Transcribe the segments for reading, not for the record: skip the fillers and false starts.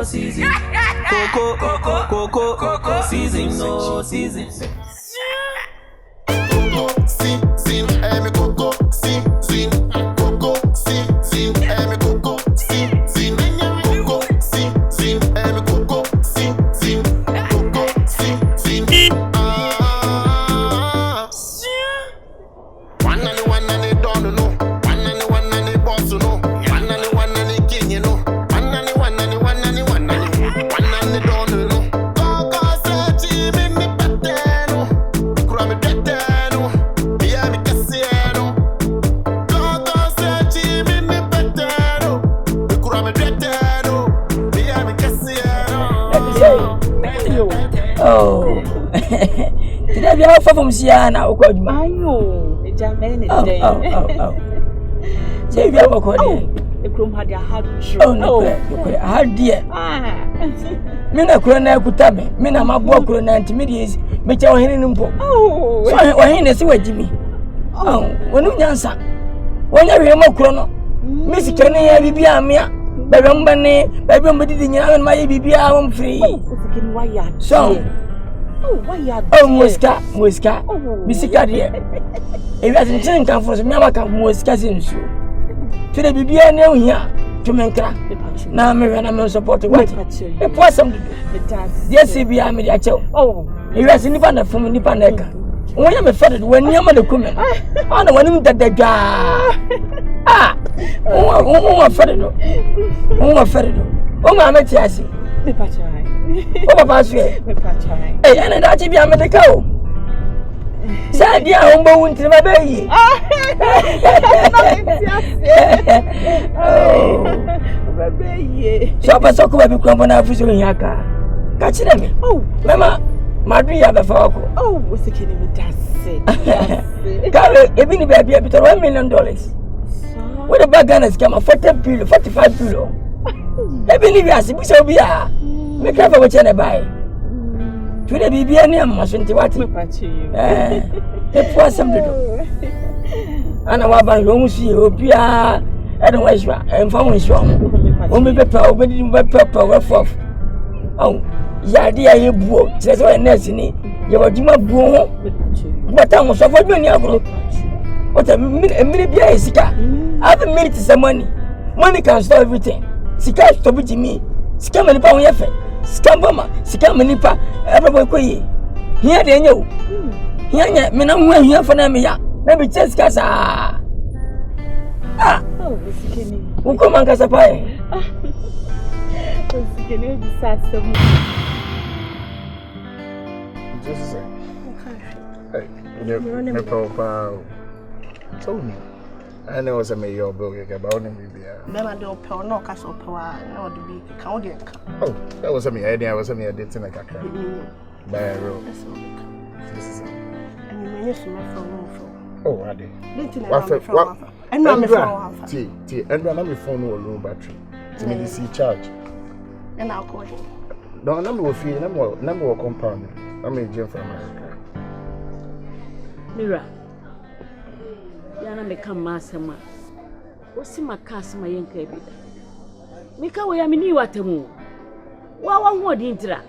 season. Coco, season, no season. Today we are from Siana or Kwadwo. I know. The German day. Say we are Kwadwo. The chrome had a hard show. Oh no, hard dear. Mina Kurana Kutame, Mina Mabo Kurana intermediates, which are in Nimpo. Oh, why in the sewer Jimmy? Oh, when you answer. When you hear more chrono, Miss Kenny, Bibia, Baby, didn't have my Bibia free. So. Oh, why you are Muska, Missika dear. If I didn't come for some Yamaka Muska in shoe. To the Bibia now here to Menkra. Now, I'm supporting what it was something. Yes, Sibia Mediacho. Oh, he was in the from Nipaneka. When I'm offended when you're the woman, I don't want him that the guy. Ah, oh, offended. Oh, offended. Oh, my Matiasi. Oh, Papa, hey, and that's if you are medical. Sad, yeah, I'm going to my baby. Oh, baby. So, I was talking about Crumbon African Yaka. Catch them. Oh, Mamma, my dear, the folk. Oh, what's the kidding with that? Carry a mini baby up to $1 million. What a bag gunners come a 45 pillow. I believe you as if we shall be. Make careful what you buy. To the BBN, mustn't what you it was something. And I want to go see you, Pia, and where's you and found strong. Only pepper, but you were pepper, rough off. Oh, yeah, dear, you broke, says what Nessie. You were Jima Boo. What time was offered when you go? What a minute, yeah, Sika. I've been married to some money. Money can store everything. Sika is to be to me. Sika money pound effort. Scambama, Scamanipa, everybody. Here they know. Here, men, I'm here for them. Maybe just Casa. Ah, who come on Casapai? Just say, hey, you're Papa. Told me. I know it's a mayor building about him. Then I don't pay no cash or power, no, the big county. Oh, that was a me idea. I was a me did in a car. By a road. And you managed to make for oh, I did. What? And I'm a tea, and I'm a phone or low battery. To me, the sea charge. And I'll call him. No, number of feet, number of compound. I'm a gem from America. Mira. Yana become master. What's my cast, my young baby? Mika, we are mini watamu. One word intra.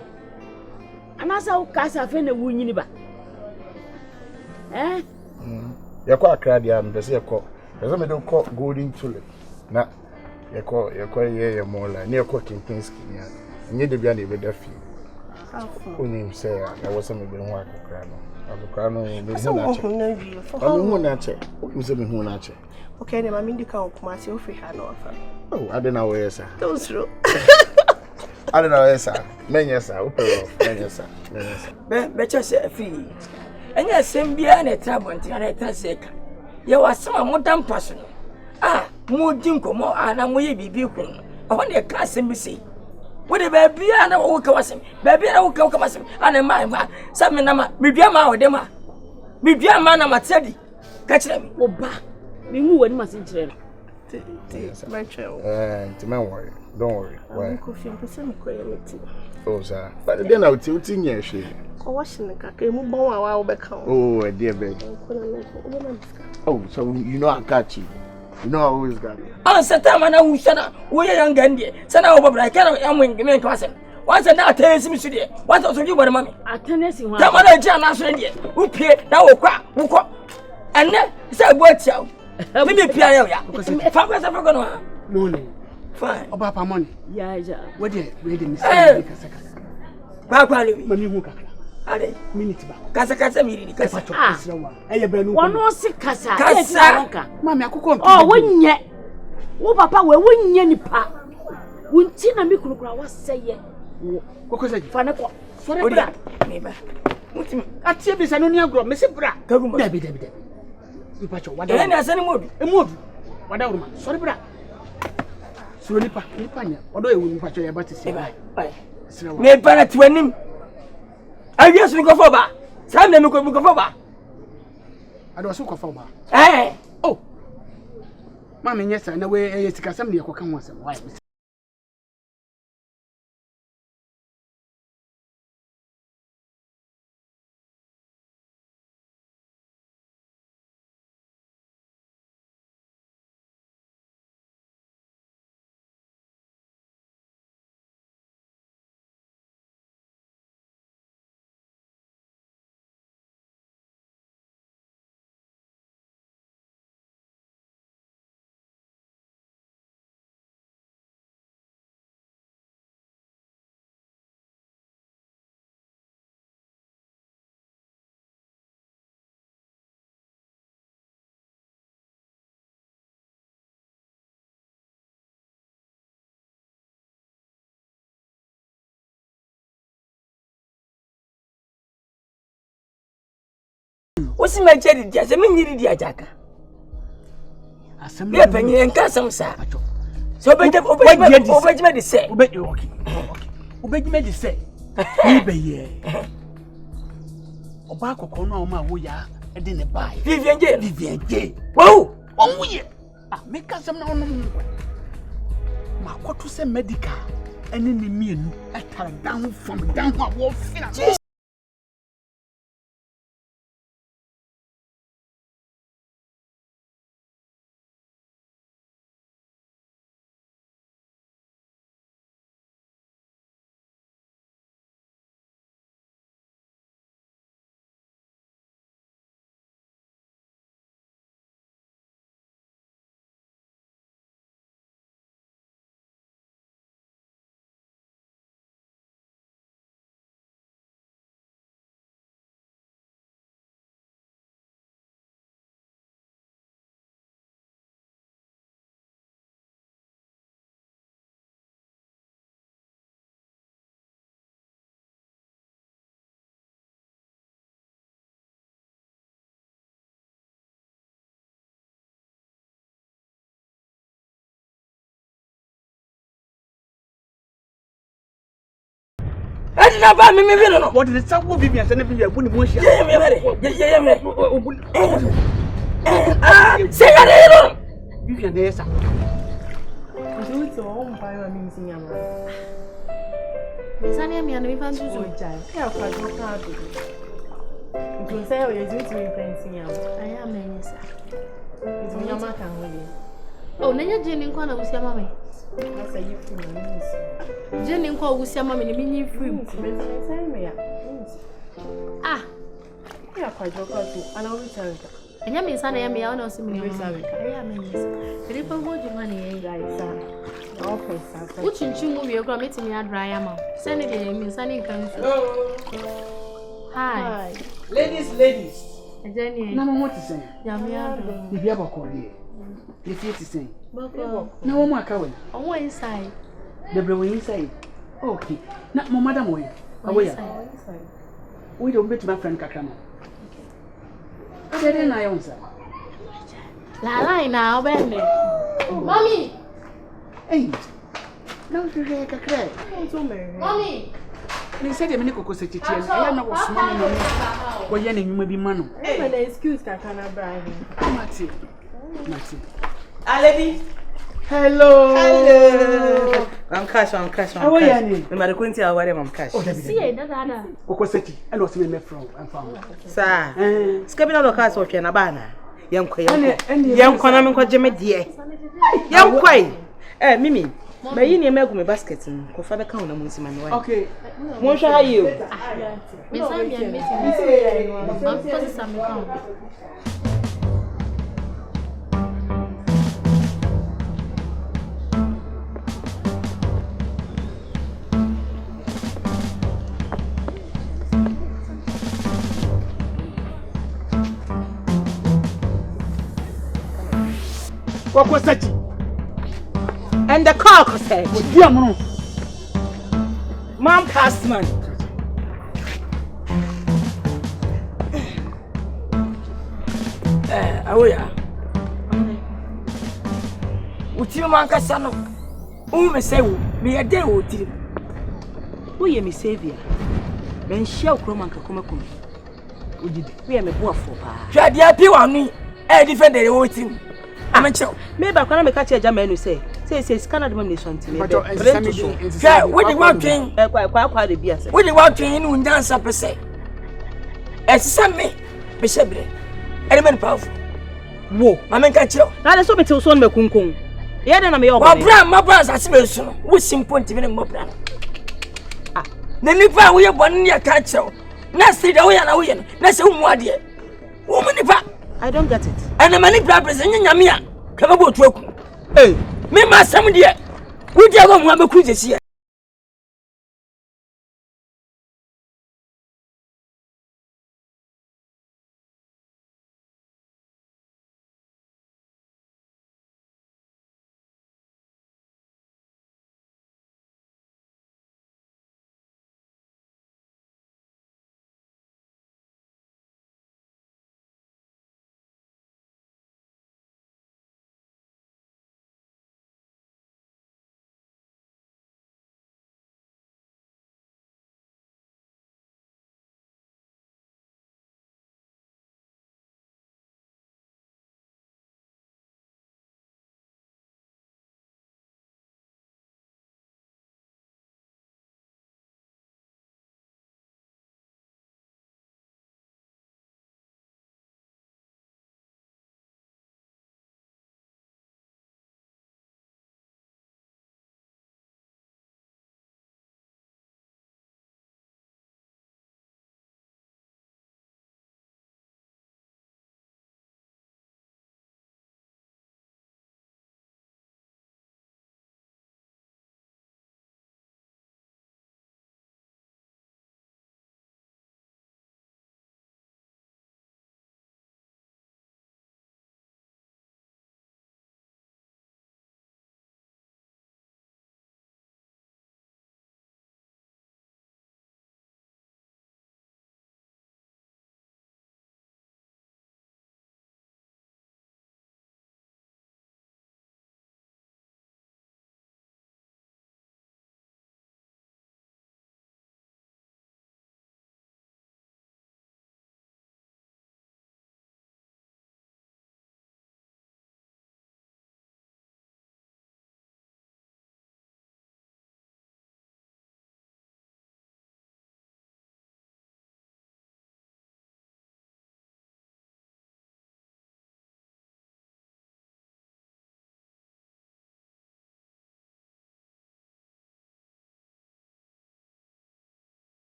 And as our cast have any wound. Eh? You're quite crowded, and the sea call. There's a don't call golden tulip. Now, you're quite a more like near cooking things. Near the Bianni with the feet. Who named say I was something been work of Crano. Of the Crano, okay, then I'm in the car myself. We had no offer. Oh, I don't know where, sir. Those true. I don't know, sir. Many, sir. Many, sir. Better say free. And yes, same beer and a trouble and a tassek. You are some more damn person. Ah, more dinko, more, and I'm way be beacon. I want a class embassy. Whatever be an old cousin, baby, I will come cousin, and a man, some number, be your man or dema. Be your man, I'm at Teddy. Catch them, oh, bah. We move and must interest. My child. To my worry. Don't worry. Why? Coffee and person quality. Oh, sir. But then I'll tell you, yes. Washing the cake, move on a while back home. Oh, dear baby. Oh, so you know I got you. You know I always got it. Answer time and I will sana. We are young and sana over. I cannot. I'm going to cousin. Once and now tell him to do. What else you want, mommy? I can't see one. Come on, John, answer it. Who pay now? Who crack? And then say what you. Let me pay you. If I'm going to no. Fine. About money. Yeah. What did you say? Papa, Mammy, who can? Ade, minute back. Kasa miri kasa. One no sick kasa. Mammy, I could come. Oh, when yet. Oh, papa, we wouldn't any pa. Wouldn't see a micro was say ye. Kɔkɔsɛkyi. Fanako. Sorry, bra. Neighbor. At service, I don't know, Mr. Bra. Debbie. You patch your what? Then I send him a mood. Whatever. Sorry, bra. Slowly, Panya. Although you wouldn't patch your about to say, bye. Me para twenty. I guess we go for ba. Some them go for ba. I don't so for ba. Eh. Oh. Mammy, yes, I know where I take assembly or come once. Why? What's my cherry? Just a minute, dear Jacka. Assembly of Nkansah. So, but obey me, say, obey you, obey me, say, be ye. Obako Kono, my woya, I didn't buy. Vivian J. Whoa, oh, yeah. Make us some on my quarter say medical, and in the mean, I turn down from down my wall. I did not buy me. What is the sound of Vivian and Vivian? Say that. Vivian, yes, sir. Do it all by my means in your mind. Miss Annie, me and we found you so child. Yeah, Kwadwo card. You say you're doing to me fencing you. I am a sir. It's on your mark and with you. Oh, Nanya Jenny Kwana was your mammy. I say you free. Jenny Kwa was your mammy, meaning free. Ah, yeah, Kwadwo card too, and I'll return. And your miss Annie, I may not see me. I am a miss. The people hold your money, guys. Okay, which in Chungu, you're going to meet me at Ryama. Send it in Miss Annie Nkansah. Hi. Ladies. Jenny. No one to say. Yamia. If you have a call here, if you to say. No one more coming. On one inside. The blue inside. Okay. Not more, Madam Way. Away. We don't bet my friend Kakama. I didn't I answer. La now, Benny. Mommy. Hey. No, you hear a crack. Mommy. They said a minute Kɔkɔsɛkyi and I am not was money. Why, Yanni, you may be man. I'm excuse Kakana Brian. Matty. Alebi. Hello. I'm cash. How are you? I'm at Quinty. I wear my cash. See, Kɔkɔsɛkyi, and what's me from and found. Sir, Scabin of the cars of Yanabana. Yankwa na me kwaje me de. Yankwa. Mimi. Ma yi ne magu me basket no. Ko fa be ka wona munsi ma me wa. Okay. Mo hwa ha yi o. Me sa me me. Ma ko sa me ka. Kɔkɔsɛkyi. And the Kɔkɔsɛkyi. Dia mono. Man past man. Awoya. Uti man kasa no. Me say wo, me ye dey wo ti. Wo ye me savior. Men hia okro man ka koma koma. Ojidi. Wo ye me boafo pa. Hwa dia pi wa no. Defend the wo ti. Amecho. Me ba kwana me ka che jama enu say scanner dem me so ntime. Yeah, we dey want train. Kwa de bia say. We dey want train no Nkansah pese. Esisa me shebre. Element powerful. Wo, mama nka chiro. Na de so me te so no mekunkun. Ye de na me yo ba. Wa bra ma bra asase be so no. Wo simple ntime no bra. Ah, na nipa wo ye bonu ne ka chiro. Na say da wo ya na wo ye no. Na say wo mu ade. Wo mu nipa. I don't get it. And the money problem nyame a kama bo to aku. Eh, me ma sam de. Wo dia go mu abeku jesi.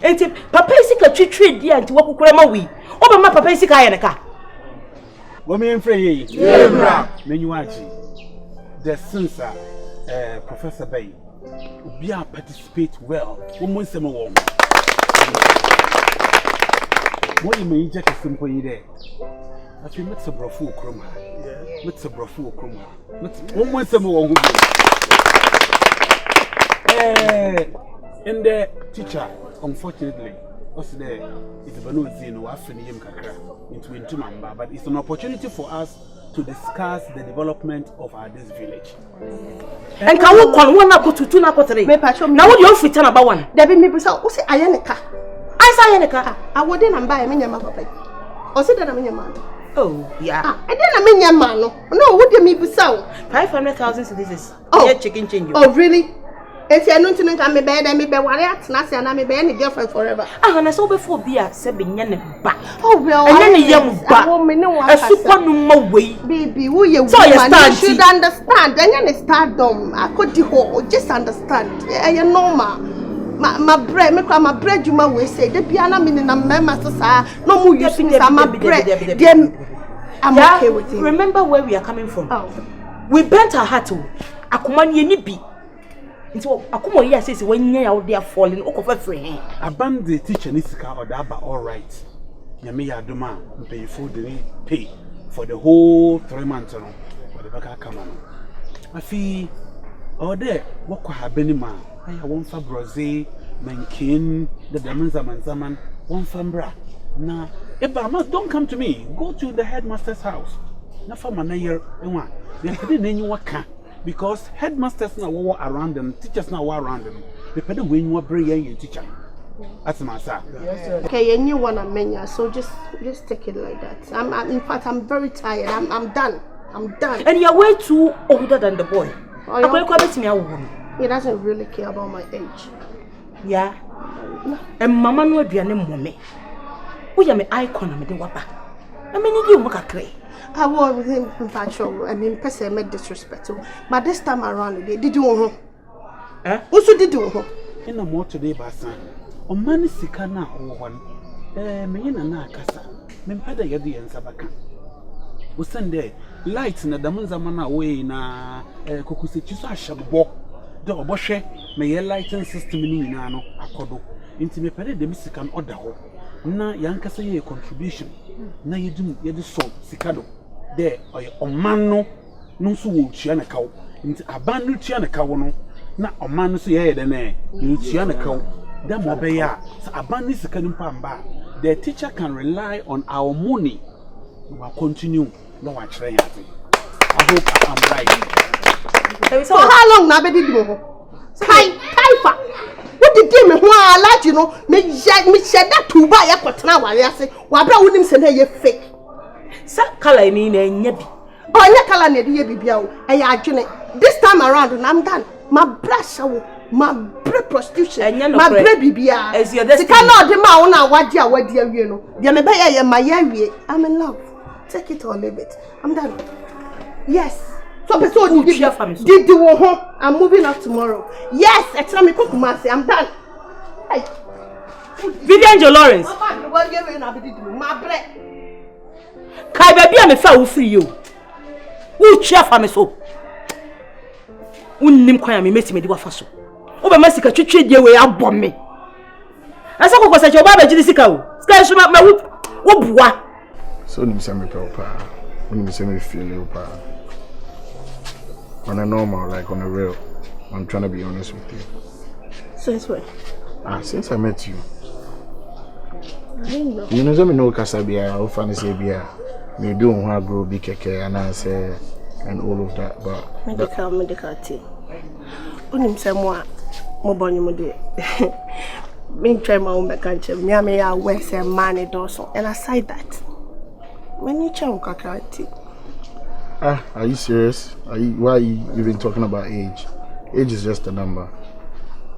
Enti papa isika twitwe dia nti wakukura ma wi. Oba ma papa isika aye neka. Wo me mfre ye. Yebra. Menyuachi. The sensor Professor Bay. Obi a participate well. Wo mo nsem wo. Wo yi me je ka simple yi de. Afi metse brofo okrom ha. Metse brofo okrom ha. Wo mo nsem wo hu. And the teacher, unfortunately, was there. It's Banozi, no, after him kakra into Mamba, but it's an opportunity for us to discuss the development of this village. And can we call one up to 2 now? Now what you fit about one? There be me bisa. Who say ayeneka? I say ayeneka. I wouldn't and buy me nyama papa. Or say that I'm nyama. Oh yeah. I didn't mean nyama no. No, what do me bisa? 500,000 cedis. Oh, chicken change. Oh really? If you're not to me bed, I me be worry at Nasi and I me be any girlfriend forever. Ah, and I saw before beer, said back. Oh, well, and then a young back. A super no way. Baby, who you so you should understand. Then you stardom. I could do just understand. Yeah, you know, my bread, my bread, you may say, the piano meaning a member, no more using my bread. I'm okay with it. Remember where we are coming from. Oh. We bent our heart to Akumani Nibi. So Akumo here says when you out there falling, over free. Abandon the teacher Nisika or Daba, all right. Yamiya Duma, pay food, pay for the whole 3 months. For the back come on. I feel all there, what could have been man? I want for Brazil, Mankin, the Damanzaman, one Fambra. Now, if I must don't come to me, go to the headmaster's house. Not for my year and one. They couldn't any what can. Because headmasters now were around them, teachers now were around them. They pay the win what bring your teacher. That's my sir. Okay, and you want a menu, so just take it like that. In fact, I'm very tired. I'm done. I'm done. And you're way too older than the boy. He doesn't really care about my age. Yeah. And Mama no be an mommy. We are my icon of the wapa. I mean, you look at Clay. I was with him in patrol. I mean, person made disrespectful. But this time around, did you know? Also, did you? In a more today, Bassa. On Mani Sikana or one. Me in a Nakasa. Mempada Yadi and Sabaka. We send there lights in the Damanzamana way na Kɔkɔsɛkyi so ashabo. The Oboshe may a lighting system in Nano, Akodo. Into me pede the Missican order. Na Yankasa ye contribution. Na you do so Sikado. There or your man no so chiana cow. Into a band chiana cow no. Na a man so ye than a chiana cow. That mobile so a band is a cannon pamba. The teacher can rely on our money. We will continue. No one trying. I hope I'm right. So how long now did you go? Kaifa. What did you mean? I like you know, me shed that to buy a quarter while I say, Wabra wouldn't send her ye fake. Some color mean a nibby. Oh, your color need ye be bio. This time around, and I'm done. My brush, my bread prostitution, my bread bibia. As your destiny cannot demand what dear, you know. Yamabaya, my yari. I'm in love. Take it or leave it. I'm done. Yes. So, did you home? I'm moving up tomorrow. Yes, extra me cook mercy. I'm done. Hey. Vivian Lawrence. My bread. Kai baby, I'm a foul for you. Who cheer for me so? Unim kwaya me meti me di wafaso. Oba masika twetwe die we abom me. Asa Kɔkɔsɛkyi oba ba gidi sika o. Sika so ma wo bua. So nim say me pe pa. Nim say me feel you pa. On a normal, like on a real. I'm trying to be honest with you. Since when? Since I met you. I didn't know. You know no Kasabia or fancy beer. Me do want grow big and I say and all of that, but medical tea. Unim say more boni mo de. Me try my own country. Me I wear say money also. And aside that, when you try kakra tea. Are you serious? Why are you even talking about age? Age is just a number.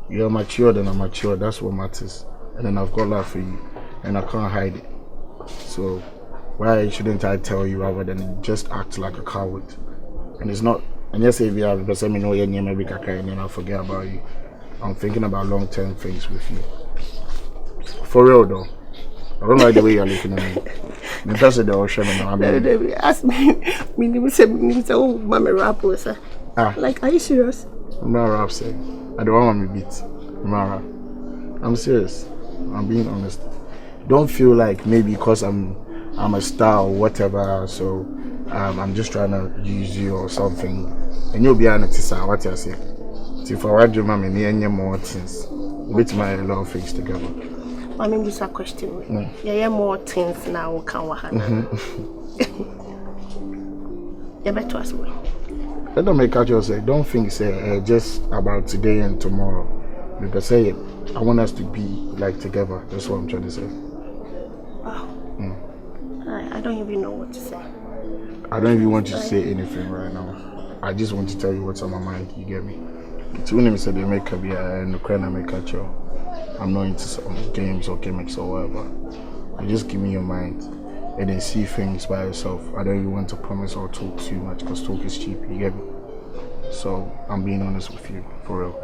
You're matured and I'm mature, that's what matters. And then I've got love for you. And I can't hide it. So why shouldn't I tell you rather than just act like a coward? And it's not, and yes, if you have because I know your name and then I'll forget about you. I'm thinking about long-term things with you. For real though. I don't like the way you're looking at me. That's the ocean. Ask me, oh, Mama rap was like, are you serious? I'm not rap saying. I don't want me beat. Mara. I'm serious. I'm being honest. Don't feel like maybe because I'm a star or whatever, so I'm just trying to use you or something. And you'll be honest, what you say. If I want you, mommy, me and your more things. With my love things together. I mean, this is a question. Yeah, more things now can You better as well. Let them make out say, don't think say just about today and tomorrow. Because say I want us to be like together. That's what I'm trying to say. Wow. I don't even know what to say. I don't even want you to say anything right now. I just want to tell you what's on my mind. You get me? It's when they say they make a beer and the crane make a show. I'm not into some games or gimmicks or whatever. You just give me your mind and then see things by yourself. I don't even want to promise or talk too much because talk is cheap. You get me? So I'm being honest with you, for real.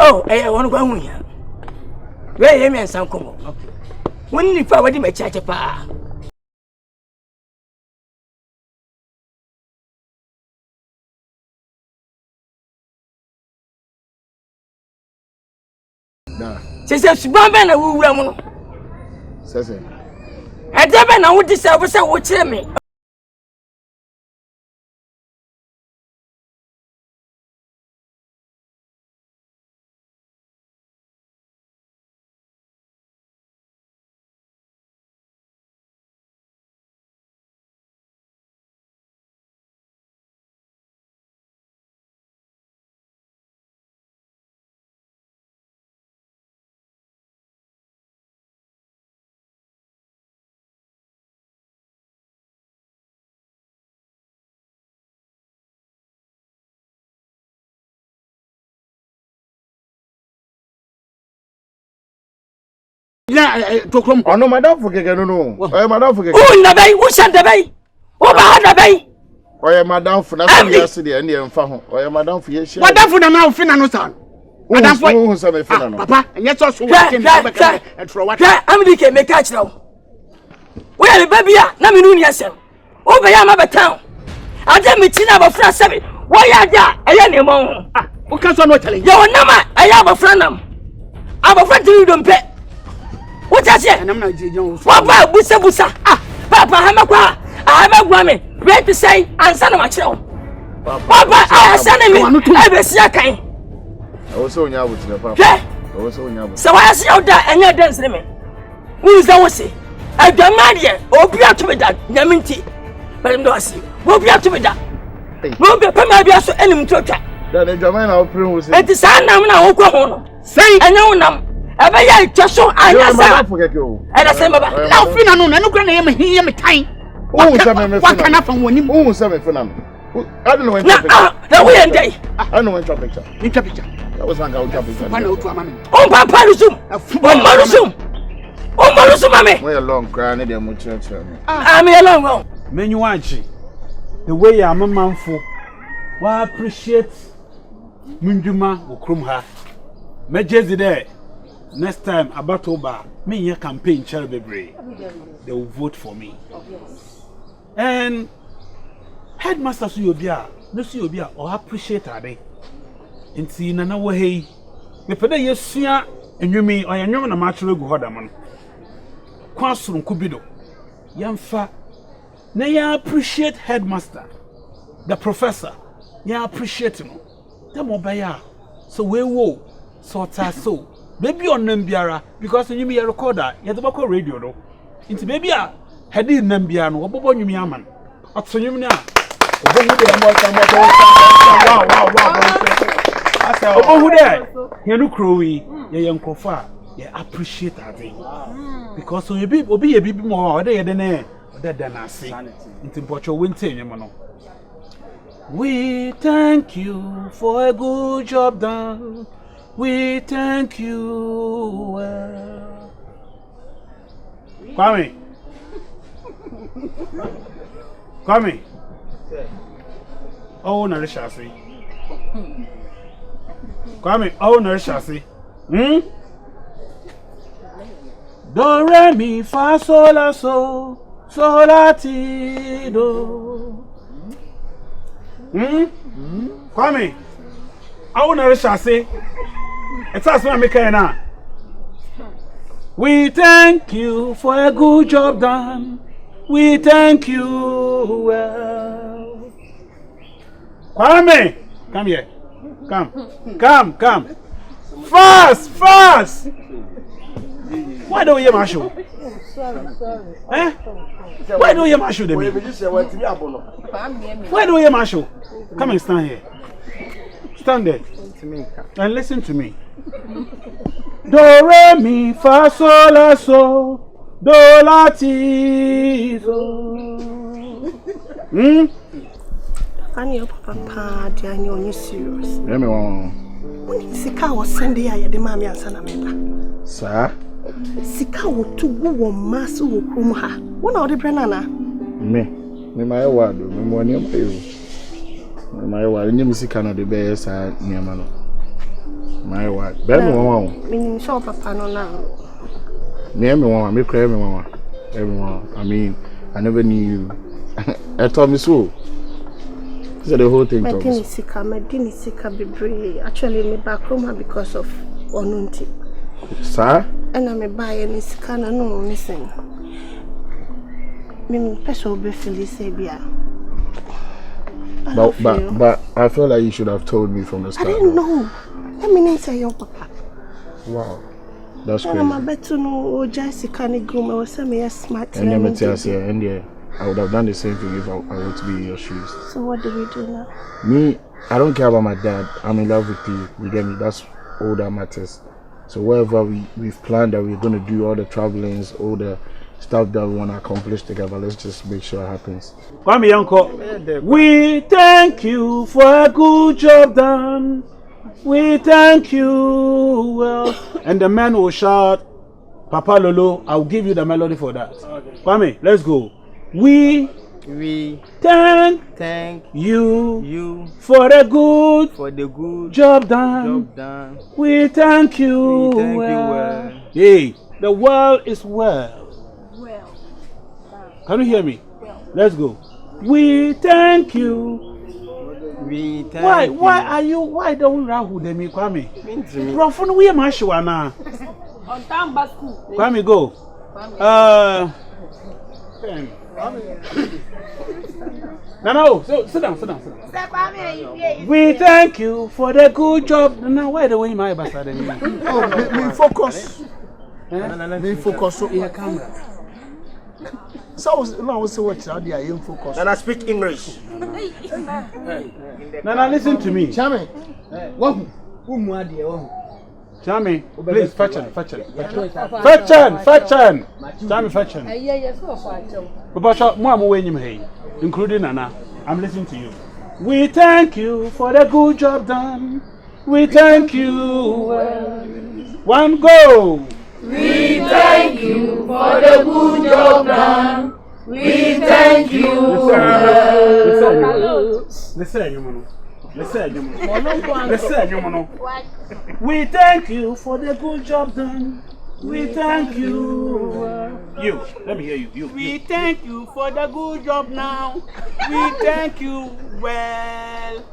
Oh, I want to go here. Where am I? Some come. When you forward my church, pa. Says Bamban, who will. Says it. I never know what this officer would tell me. Yeah, to oh no, madam, forget no. Oh, madam, forget. Oh, Nabai, who sent the bay? Oh, Nabai. Oh, madam, for nothing yesterday and the infant. Oh, madam, for yes. What for the now, Finano? Madam, who is a Papa, and yet also and for what MDK may catch now. Where the baby are, Naminun yourself. Oh, by my town. I tell me, Tina, of France 7. Why are there? I am among. Who can't not telling you? I have a friend. I'm a friend to you, don't pay. What I say? And I'm not Jones. What about Busa? Papa, Hamakwa. I have a woman ready to say, and son of my child. Papa, I am sending me. I will see a kind. I was so young with the papa. I was so young. So I see out there and you're dancing me. Who is that? Was it? I don't mind. Oh, be up to me that. Yaminti. But I'm not see. We'll be up to me that. We'll be a permanent so enemy to attack. Then the German will prove was it is an Oklahoma. Say, I know them. I just so I forget you. And I say, now, Finano, and no grand name here, me time. What can happen when you move 7 for them? I don't know when the way and day. I know when to picture. That was one out picture. Oh, Papa, zoom. Oh, zoom. Oh, Marusu, mammy. We're a long crying in the church. I'm a long Menuanchi. The way I'm a man for. Why appreciate Munduma or Krumha. Major there. Next time about Oba, me your campaign Cherubray. They will vote for me. And headmaster Suyobia, no Suyobia, or appreciate her. And see Nana way. Me pede yesia and you mean I am a natural Godaman. Classroom Kubido. Yamfa. Now you appreciate headmaster, the professor. You appreciate him. The mobile. So we will sort so. Maybe on Nambiara because you be a recorder. You have to radio though. Into maybe a heady Nambiano or Bobo Yumiaman. Or so you now. Wow. Who there? You know, Crowy, your young Kofa. You appreciate that thing because so you be a bit more there than I see. Into Bocho Winter, you know. We thank you for a good job done. We thank you. Kwame. Oh, no, shall say. Kwame, owner chassis. Do re mi fa sol la so la ti do. Kwame, owner chassis. It's us when we can now. We thank you for a good job done. We thank you well. Kwame, come here. Come. Fast. Why don't you show? Sorry. Eh? Why don't you show them? Why don't you show? Come and stand here. Stand there. And listen to me. Do re mi fa sol la so do la ti so. Can you papa dear you serious? Yeah, me want. When Sika was Sunday, I had the mammy and son of me. Sir? Sika would to go mass who come her. One of the Brenana. Me my word, me money of you. My word, you miss Sika no the best near man. My word. Bear me one. Meaning, show papa no now. Near me one, me cry me one. Everyone. I mean, I never knew you. I told me so. This is the whole thing. My dini sika be brave. Actually, me back home because of Onunti. Sir? And I may buy any sika no missing. Me person be Felice Bia. But I feel like you should have told me from the start. I didn't know. Let me say your papa. Wow. That's crazy. I'm bet to know Jessica ni groom or some smart. And let me tell you, and I would have done the same thing if I were to be in your shoes. So what do we do now? Me, I don't care about my dad. I'm in love with you. You get me? That's all that matters. So wherever we've planned that we're going to do all the travelings, all the stuff that we want to accomplish together, let's just make sure it happens. Kwame Yanko, we thank you for a good job done. We thank you well. And the man will shout, Papa Lolo, I'll give you the melody for that. Okay. Kwame, let's go. We thank you for the good job done. We thank you well. Hey, the world is well. Can you hear me? Let's go. We thank you. Why don't Rahu de me Kwame? Profun we mashuana. On time basku. Kwame go. No, so sit down. We thank you for the good job. Now why the way my bastard me focus. Me focus on your camera. So now so what are they focus? And I speak English. Now listen to me. Chame. Chame, please fetch him. Chame, fetch him. Papa, Mama, when you may, including Nana, I'm listening to you. We thank you for the good job done. We thank you. One go. We thank you for the good job done. We thank you. Listen, we thank you for the good job done. We thank you. You, let me hear you. We thank you for the good job now. We thank you well.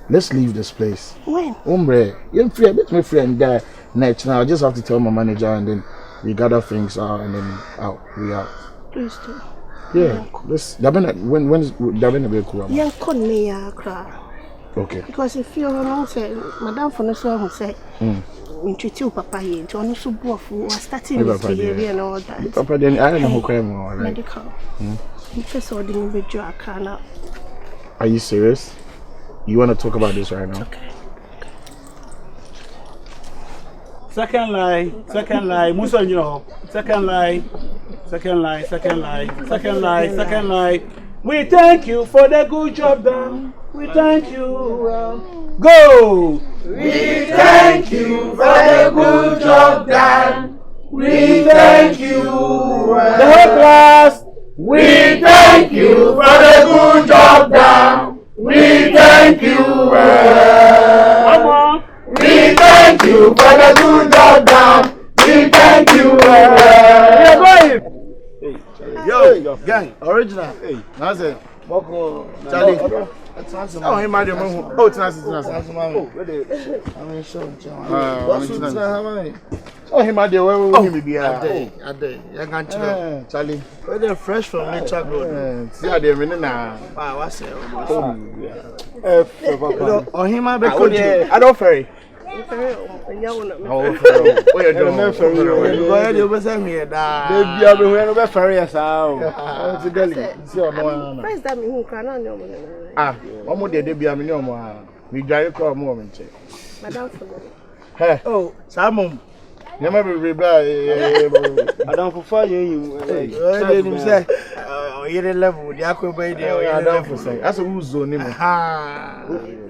Let's leave this place. When? Hombre, you're free. I bet my friend guy next now. I just have to tell my manager and then we gather things out and then out. We out. Please do. Yeah. Let's. When is Dabena be cool? Yeah, con me cry. Okay. Because if you don't say, Madame Fonoso who say, introduce Papa here, to no so both who are starting misbehavior and all that. Papa, then I don't know who came on. Medical. First of all, didn't be your account. Are you serious? You want to talk about this right now? Okay. Second lie, Musa, you know. Second lie. We thank you for the good job done. We thank you. Go. We thank you for the good job done. We thank you. The whole class. We thank you for the good job done. We thank you well. We thank you for the good job done. We thank you well. Yo, gang, original. Hey, that's it. Charlie. Oh, he might have moved. Oh, it's nice. Oh, he might have moved. A day. Charlie. We're fresh from nature good. See how they mean now. What's it? Oh, he might be good. I don't ferry. Oh, you're doing ferry. You're beside me. Baby, I'll be wearing a ferry as how. It's a deli. First time who cannot know. Ah, one more day, they be a million. We drive a moment. Madame, oh, Simon. You never reply. I don't prefer you. Say, you're level. The aqua baby. I don't for say. That's a who's zoning.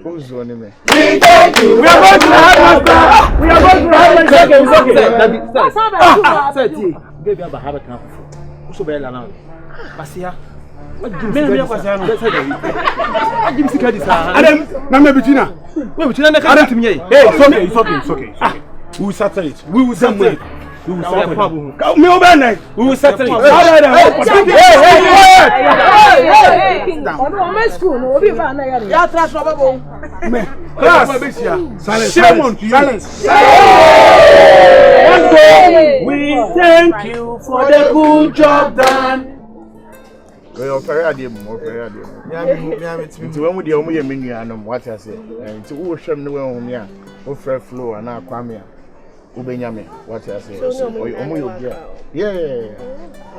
Who's zoning me? We thank you. We are going to have we are going to have a second. Baby, I have a camp. So bad now. Basia. What gives me a question? What gives you this? Adam, number between us. Wait, between the current to me. Hey, it's okay. We will settle it. We will settle it. We will settle it. We will settle it. We thank you for the good job done. Well, very idea, more very idea. When we do a menu, I know what I say. And to who show me when we are, offer flow and now come here. Ubenyame, what I say. Yeah.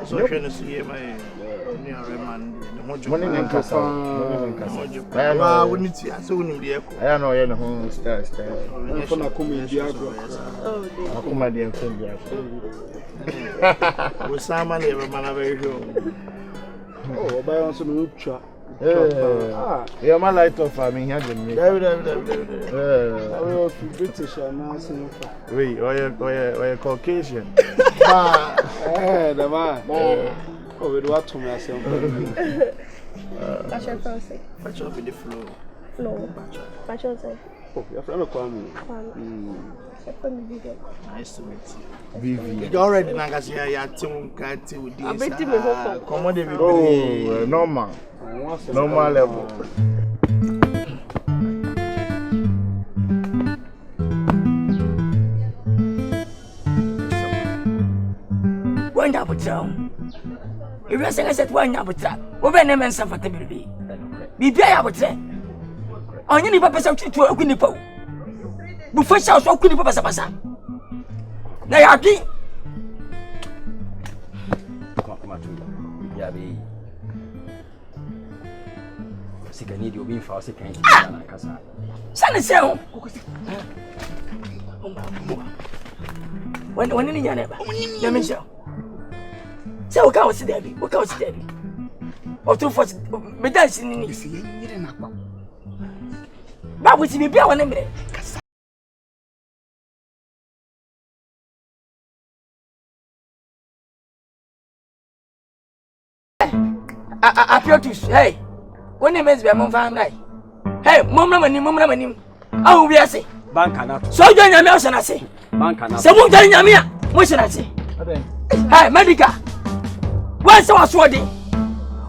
So you can see my man. Money in Nkansah. We need to ask you the echo. I know you're home style. I'm from a comedy. I'll come at the end. With Simon, every man very sure. Oh, buy on some loop shop. Yeah, my light off. I mean, here, Jimmy. I will be British and now sing. Wait, or you're Caucasian. The man. Oh, we do what to myself. What's your first name? What's up with the flow? What's your name? Oh, your friend Kwame. Nice to meet you. You already Nkansah ya team kati with this. Come on, David. Oh, normal level. One double town. If you say I said one double trap, over name and suffer to be. Be there, I would say. On any purpose of to a quinipo. Before shall so quickly papa pasa. Na ya di. Come to. Ya be. Sika need you being for second in Nkansah. Sana se ho. When ni nya neba. Ya me show. Se o ka o si debi. O to for me dance ni ni. Si yire na pa. Ba wo si bi bia wona mire. Apiotus, hey, when you mess with my family, hey, Mumma, oh, we are say, Bancana. So you're your mouse and I say, Bancana. So won't tell you, what should I say? Hey, MDK, once I was sweating,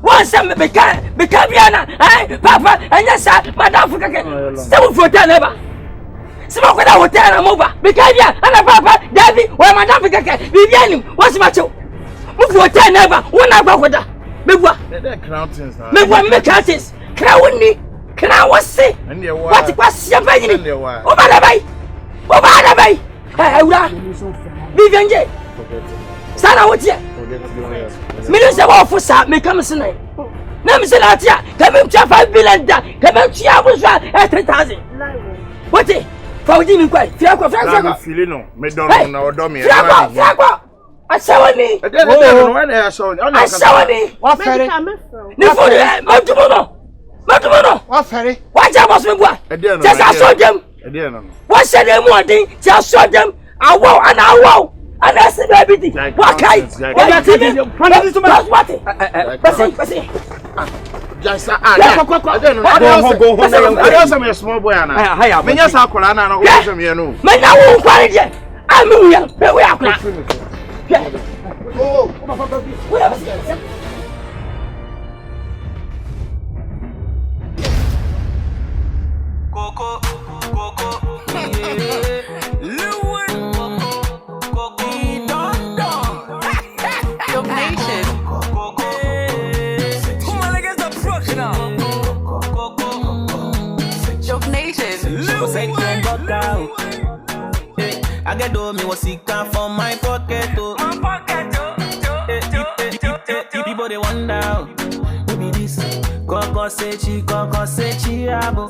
once I'm Becamiana, hey, Papa, and yes, Madame Fuka, 7 for 10 ever. Smoke with our 10 and over, Becamia, and Papa, Daddy, where Madame Fuka, Vivian, what's my show? Move for 10 ever, one hour with that. Mewa. Mewa me countings. Krawuni. Krawase. What was your baby? Over the bay. Hey, ura. Vivian. Sana wotie. Minister of Fusa me come tonight. Nam Selatia, come to 5 billion. Come to Yabusa at 3,000. What it? For Jimmy Quay. Fiaco, Filino. Me don't know Domi. Fiaco. I saw me. I saw me. What ferry? Matumono. What ferry? What was me? Just I saw them. What said them one thing? Just saw them. I wow and I wow. And I said everything. What kind? What? Just I don't know some small boy and I mean yes I call Anna or some you know. Man I won't find it. I'm moving. We are Lilwin, Your Nation. Who wanna get the production now? Your Nation. I get do me was sick from my pocket. People they wonder who be this Kɔkɔsɛkyi abo.